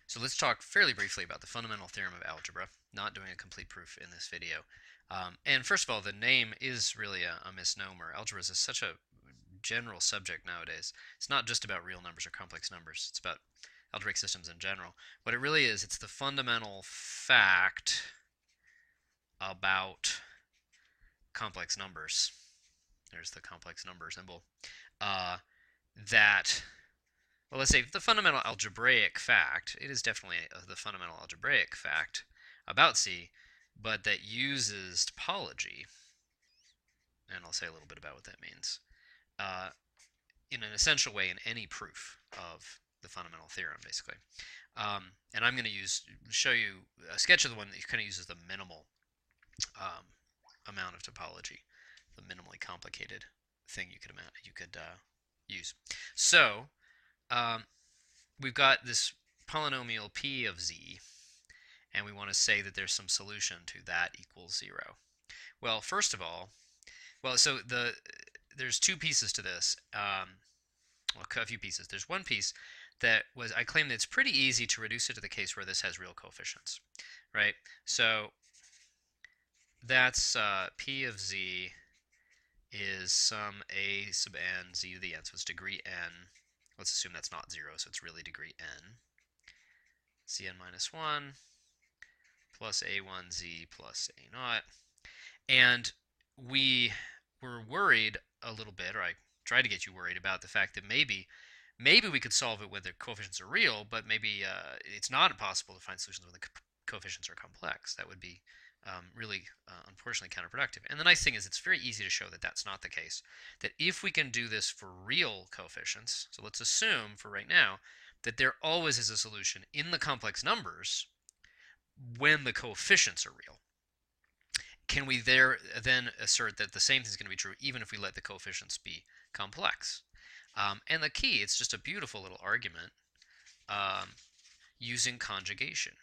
So let's talk fairly briefly about the fundamental theorem of algebra, not doing a complete proof in this video. And first of all, the name is really a misnomer. Algebra is such a general subject nowadays. It's not just about real numbers or complex numbers. It's about algebraic systems in general. What it really is, it's the fundamental fact about complex numbers. There's the complex number symbol. Uh, that Well, let's say the fundamental algebraic fact, it is definitely the fundamental algebraic fact about C, but that uses topology, and I'll say a little bit about what that means, uh, in an essential way in any proof of the fundamental theorem, basically. And I'm going to show you a sketch of the one that kind of uses the minimal um, amount of topology, the minimally complicated thing you could use. So um, we've got this polynomial p of z, and we want to say that there's some solution to that equals 0. Well, first of all, there's two pieces to this. Well, a few pieces. There's one piece that I claim that it's pretty easy to reduce it to the case where this has real coefficients, right? So that's p of z is some a sub n z to the n, so it's degree n. Let's assume that's not 0, so it's really degree n. Cn minus 1 plus a1z plus a naught. And we were worried a little bit, or I tried to get you worried about the fact that maybe we could solve it when the coefficients are real, but maybe it's not impossible to find solutions when the coefficients are complex. That would be really, unfortunately, counterproductive. And the nice thing is it's very easy to show that that's not the case. That if we can do this for real coefficients, so let's assume for right now that there always is a solution in the complex numbers when the coefficients are real. Can we then assert that the same thing is going to be true even if we let the coefficients be complex? And the key, it's just a beautiful little argument using conjugation.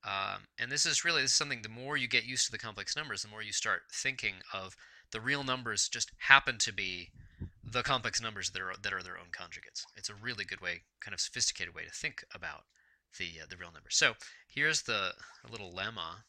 And this is something, the more you get used to the complex numbers, the more you start thinking of the real numbers just happen to be the complex numbers that are their own conjugates. It's a really good way, kind of sophisticated way to think about the real numbers. So here's the little lemma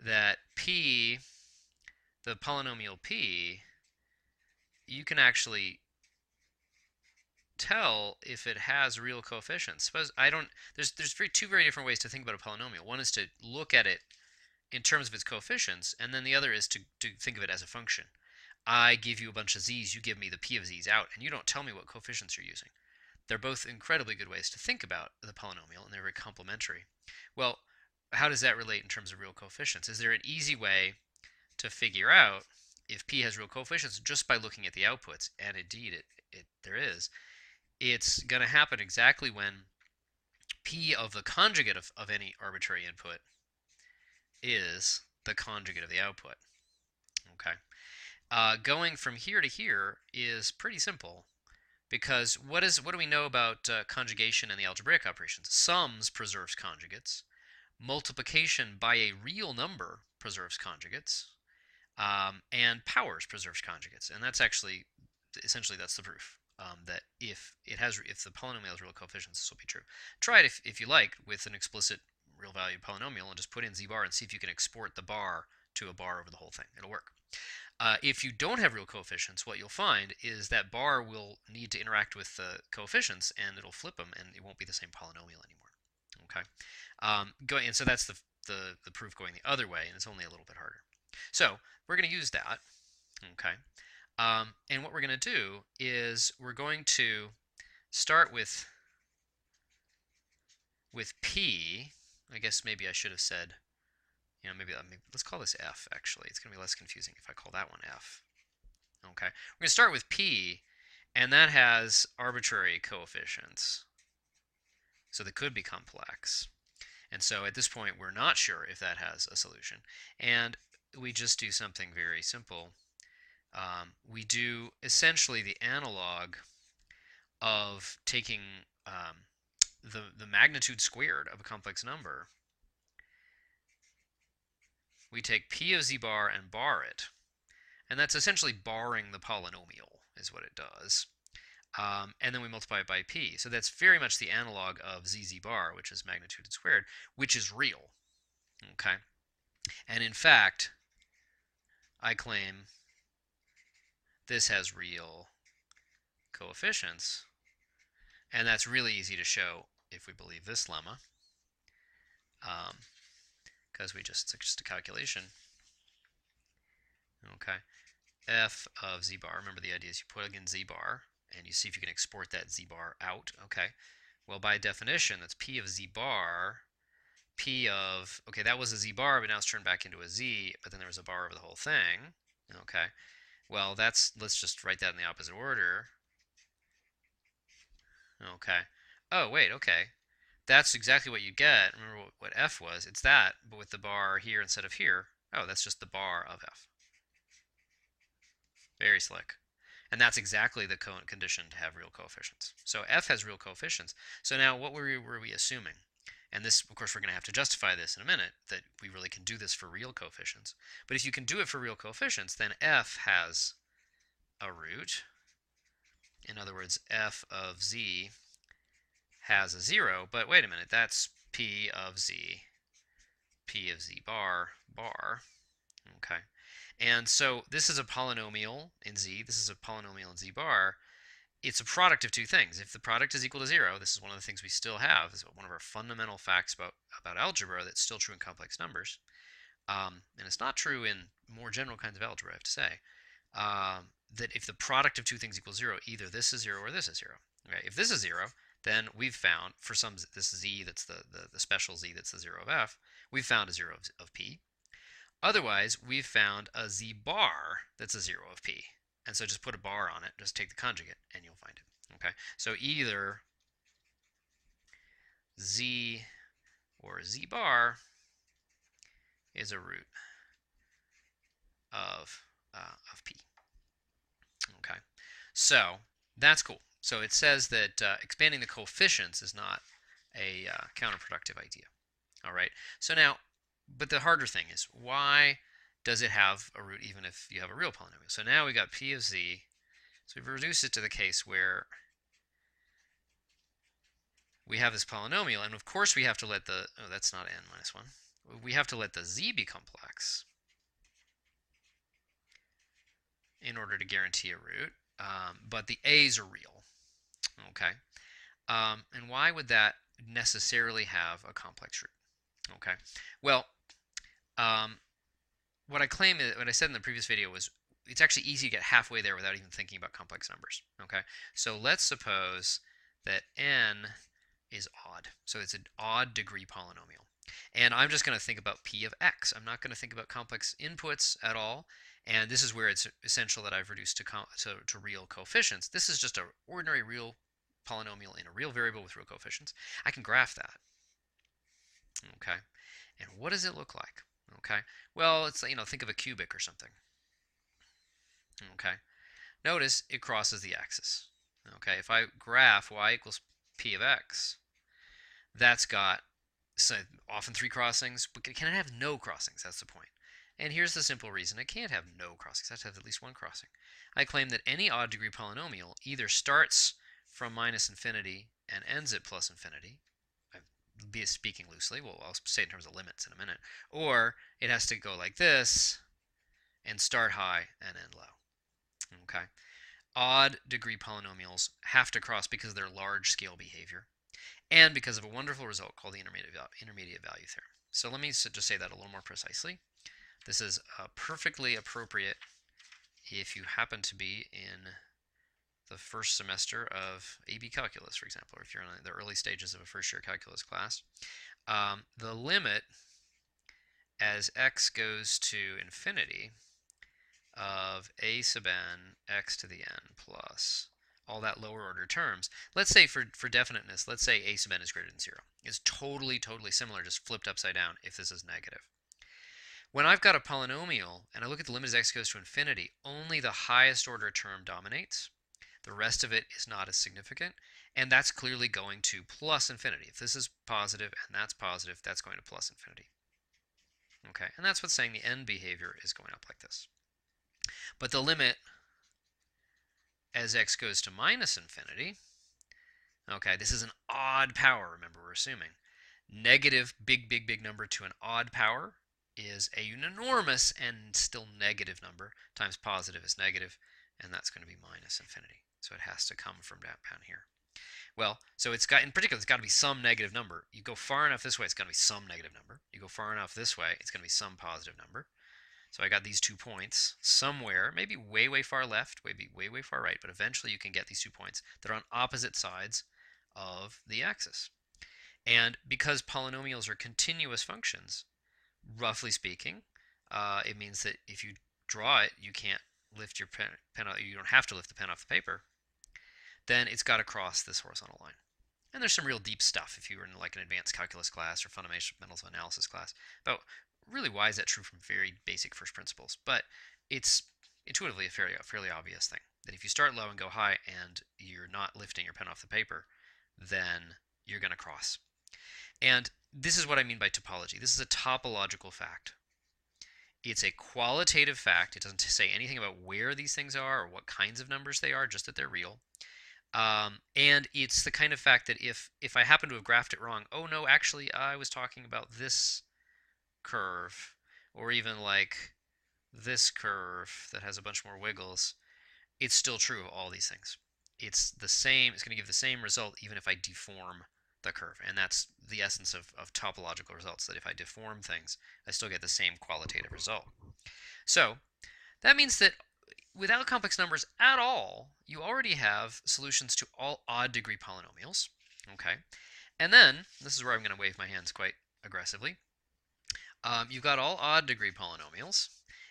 that p, the polynomial p, you can actually tell if it has real coefficients. Suppose I don't. There's two very different ways to think about a polynomial. One is to look at it in terms of its coefficients, and then the other is to think of it as a function. I give you a bunch of z's, you give me the p of z's out, and you don't tell me what coefficients you're using. They're both incredibly good ways to think about the polynomial, and they're very complementary. Well, how does that relate in terms of real coefficients? Is there an easy way to figure out if p has real coefficients just by looking at the outputs? And indeed, there is. It's going to happen exactly when p of the conjugate of any arbitrary input is the conjugate of the output. Okay. Going from here to here is pretty simple, because what do we know about conjugation and the algebraic operations? Sums preserves conjugates. Multiplication by a real number preserves conjugates. And powers preserves conjugates. And that's actually, essentially, that's the proof. That if the polynomial has real coefficients, this will be true. Try it if you like with an explicit real valued polynomial and just put in z bar and see if you can export the bar to a bar over the whole thing. It'll work. If you don't have real coefficients, what you'll find is that bar will need to interact with the coefficients, and it'll flip them, and it won't be the same polynomial anymore. Okay, and so that's the proof going the other way, and it's only a little bit harder. So we're going to use that. Okay. And what we're going to do is we're going to start with p. I guess maybe I should have said, maybe let's call this f, actually. It's going to be less confusing if I call that one f. Okay. We're going to start with p, and that has arbitrary coefficients. So they could be complex. And so at this point, we're not sure if that has a solution. And we just do something very simple. We do essentially the analog of taking the magnitude squared of a complex number. We take p of z bar and bar it, and that's essentially barring the polynomial is what it does. and then we multiply it by p. So that's very much the analog of z bar, which is magnitude squared, which is real. Okay, and in fact, I claim this has real coefficients, and that's really easy to show if we believe this lemma, because it's just a calculation. Okay, f of z bar. Remember, the idea is you plug in z bar and you see if you can export that z bar out. Okay, well, by definition, that's p of z bar. P of, okay, that was a z bar, but now it's turned back into a z, but then there was a bar over the whole thing. Okay, well, let's just write that in the opposite order. Okay, oh, wait, okay, that's exactly what you get. Remember what f was? It's that, but with the bar here instead of here. Oh, that's just the bar of f. Very slick. And that's exactly the condition to have real coefficients. So f has real coefficients. So now what were we assuming? And this, of course, we're going to have to justify this in a minute, that we really can do this for real coefficients. But if you can do it for real coefficients, then f has a root. In other words, f of z has a 0, but wait a minute, that's p of z bar, okay? And so this is a polynomial in z, this is a polynomial in z bar. It's a product of two things. If the product is equal to 0, this is one of the things we still have, is one of our fundamental facts about algebra that's still true in complex numbers. And it's not true in more general kinds of algebra, I have to say, that if the product of two things equals 0, either this is 0 or this is 0. Okay? If this is 0, then we've found, for some, this z that's the special z that's the 0 of f, we've found a 0 of p. Otherwise, we've found a z bar that's a 0 of p. And so just put a bar on it, just take the conjugate, and you'll find it. Okay, so either z or z bar is a root of p. Okay, so that's cool. So it says that expanding the coefficients is not a counterproductive idea. All right, so now, but the harder thing is, why does it have a root even if you have a real polynomial? So now we got p of z. So we've reduced it to the case where we have this polynomial, and of course we have to let the, oh, that's not n minus 1. We have to let the z be complex in order to guarantee a root, but the a's are real. Okay, and why would that necessarily have a complex root? Okay, well, what I claim, what I said in the previous video was, it's actually easy to get halfway there without even thinking about complex numbers. Okay, so let's suppose that n is odd. So it's an odd degree polynomial. And I'm just going to think about p of x. I'm not going to think about complex inputs at all. And this is where it's essential that I've reduced to real coefficients. This is just an ordinary real polynomial in a real variable with real coefficients. I can graph that. Okay, and what does it look like? Okay, well, it's, think of a cubic or something. Okay, notice it crosses the axis. Okay, if I graph y equals p of x, that's got often 3 crossings, but can it have no crossings? That's the point. And here's the simple reason it can't have no crossings. It has to have at least one crossing. I claim that any odd degree polynomial either starts from minus infinity and ends at plus infinity. Be speaking loosely, I'll say it in terms of limits in a minute, or it has to go like this and start high and end low. Okay, odd degree polynomials have to cross because of their large scale behavior and because of a wonderful result called the intermediate value theorem. So let me just say that a little more precisely. This is perfectly appropriate if you happen to be in the first semester of AB Calculus, for example, or if you're in the early stages of a first-year calculus class. The limit as x goes to infinity of a sub n x to the n plus all that lower order terms. Let's say for definiteness, let's say a sub n is greater than 0. It's totally similar, just flipped upside down if this is negative. When I've got a polynomial and I look at the limit as x goes to infinity, only the highest order term dominates. The rest of it is not as significant, and that's clearly going to plus infinity. If this is positive and that's positive, that's going to plus infinity. Okay, and that's what's saying the end behavior is going up like this. But the limit as x goes to minus infinity, okay, this is an odd power, remember we're assuming. Negative big number to an odd power is an enormous and still negative number times positive is negative, and that's going to be minus infinity. So it has to come from down here. Well, so it's got, in particular, it's got to be some negative number. You go far enough this way, it's going to be some negative number. You go far enough this way, it's going to be some positive number. So I got these 2 points somewhere, maybe way far left, maybe way far right, but eventually you can get these 2 points that are on opposite sides of the axis. And because polynomials are continuous functions, roughly speaking, it means that if you draw it, you can't lift your pen you don't have to lift the pen off the paper. Then it's got to cross this horizontal line. And there's some real deep stuff if you were in like an advanced calculus class or fundamentals of analysis class about really why is that true from very basic first principles. But it's intuitively a fairly obvious thing that if you start low and go high and you're not lifting your pen off the paper, then you're going to cross. And this is what I mean by topology. This is a topological fact. It's a qualitative fact. It doesn't say anything about where these things are or what kinds of numbers they are, just that they're real. And it's the kind of fact that if I happen to have graphed it wrong, oh no, actually I was talking about this curve, or even like this curve that has a bunch more wiggles, it's still true of all these things. It's the same, it's going to give the same result even if I deform the curve. And that's the essence of topological results, that if I deform things, I still get the same qualitative result. So that means that without complex numbers at all, you already have solutions to all odd degree polynomials. Okay, and then this is where I'm going to wave my hands quite aggressively. You've got all odd degree polynomials,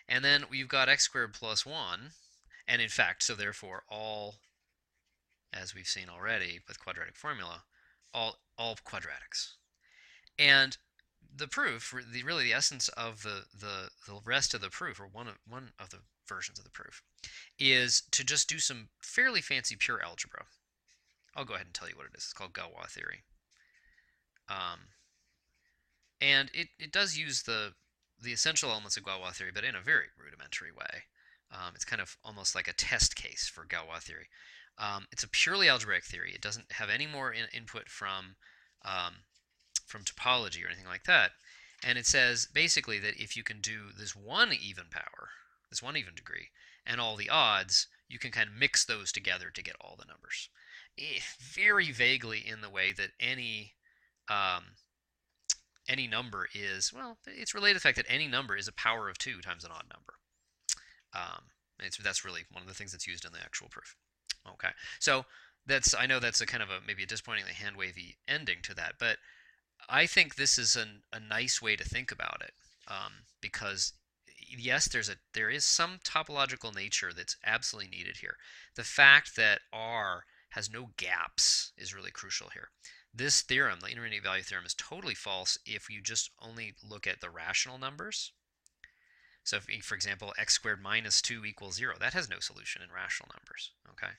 and then you've got x squared plus 1, and in fact, so therefore all, as we've seen already with quadratic formula, all quadratics. And the proof, really the essence of the rest of the proof, or one of the versions of the proof, is to just do some fairly fancy pure algebra. I'll go ahead and tell you what it is. It's called Galwa Theory. And it does use the essential elements of Galwa Theory, but in a very rudimentary way. It's kind of almost like a test case for Galwa Theory. It's a purely algebraic theory. It doesn't have any more input from topology or anything like that. And it says basically that if you can do this one even power, this one even degree, and all the odds, you can kind of mix those together to get all the numbers. Very vaguely in the way that any number is, well, it's related to the fact that any number is a power of 2 times an odd number. That's really one of the things that's used in the actual proof. Okay, so I know that's a kind of maybe a disappointingly hand-wavy ending to that, but I think this is a nice way to think about it, because yes, there is some topological nature that's absolutely needed here. The fact that R has no gaps is really crucial here. This theorem, the intermediate value theorem, is totally false if you just only look at the rational numbers. So if, for example, x squared minus 2 equals 0, that has no solution in rational numbers. Okay,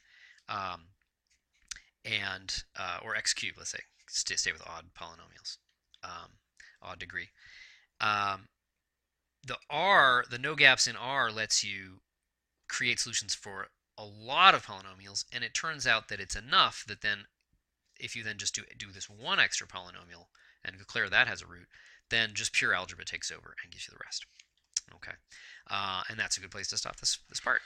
or x cubed, let's say, stay with odd polynomials, odd degree. The no gaps in R lets you create solutions for a lot of polynomials, and it turns out that it's enough that then if you then just do this one extra polynomial and declare that has a root, then just pure algebra takes over and gives you the rest. Okay, and that's a good place to stop this part.